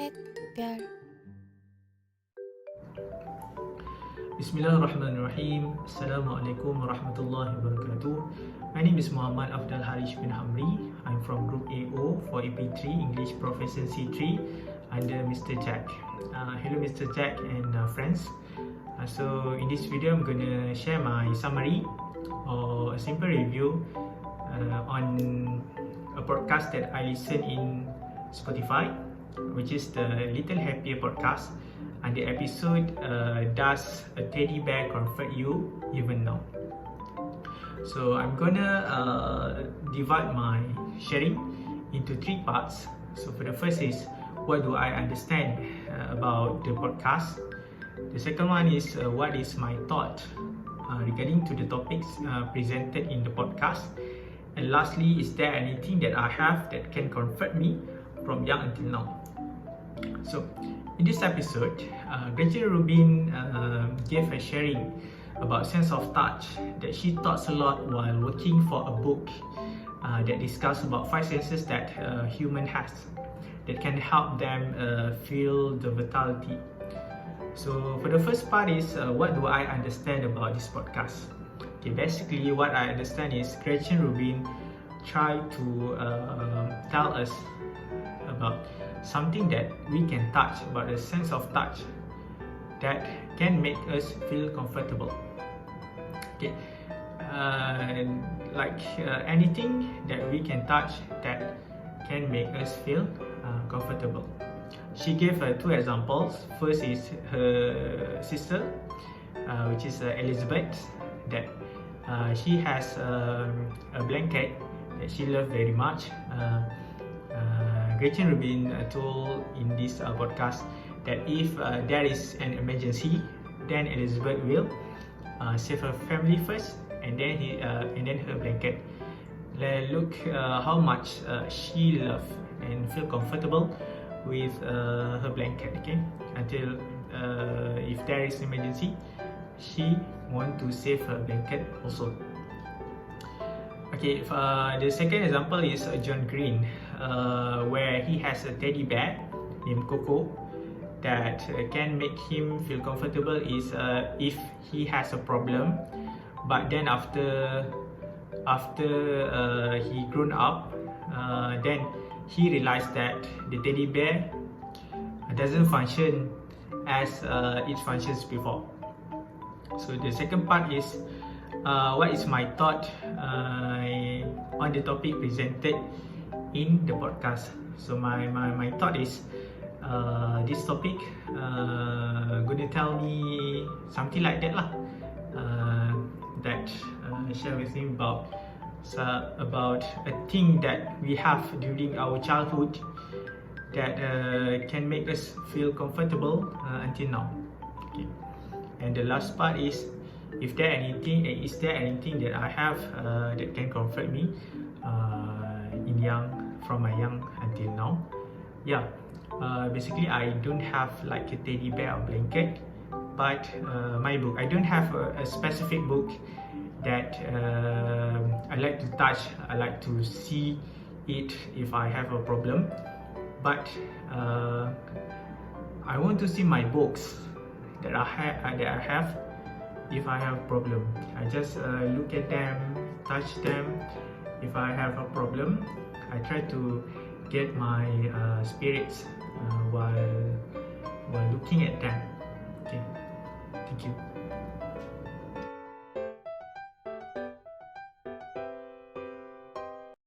셋별 Bismillahirrahmanirrahim. Assalamualaikum warahmatullahi wabarakatuh. My name is Muhammad Afdal Harish bin Hamri. I'm from Group AO for EP3 English Proficiency 3 under Mr. Jack. Hello Mr. Jack and friends. So in this video I'm gonna share my summary or a simple review on a podcast that I listen in Spotify, which is the Little Happier podcast. And the episode, does a teddy bear comfort you even now? So I'm gonna divide my sharing into three parts. So for the first is, what do I understand about the podcast? The second one is, what is my thought regarding to the topics presented in the podcast? And lastly, is there anything that I have that can comfort me from young until now? So in this episode, Gretchen Rubin gave a sharing about sense of touch that she thought a lot while working for a book that discussed about 5 senses that human has that can help them feel the vitality. So for the first part is, what do I understand about this podcast? Okay, basically what I understand is Gretchen Rubin tried to tell us about something that we can touch, about the sense of touch that can make us feel comfortable. Okay, anything that we can touch that can make us feel comfortable. She gave 2 examples. First is her sister, which is Elizabeth, that she has a blanket that she loves very much. Gretchen Rubin told in this podcast that if there is an emergency, then Elizabeth will save her family first, and then her blanket. Look how much she loves and feel comfortable with her blanket. Okay, until if there is emergency, she want to save her blanket also. Okay, the second example is John Green, where he has a teddy bear named Coco that can make him feel comfortable is if he has a problem, but then after he grown up, then he realized that the teddy bear doesn't function as it functions before. So the second part is, what is my thought on the topic presented in the podcast. So my thought is, this topic gonna tell me something like that lah, that share with him about a thing that we have during our childhood that can make us feel comfortable until now. Okay. And the last part is, is there anything that I have that can comfort me from my young until now? Yeah, basically I don't have like a teddy bear or blanket, but my book, I don't have a specific book that I like to touch, I like to see it if I have a problem, but I want to see my books that I have if I have a problem. I just look at them, touch them. If I have a problem, I try to get my spirits while looking at them. Okay, thank you.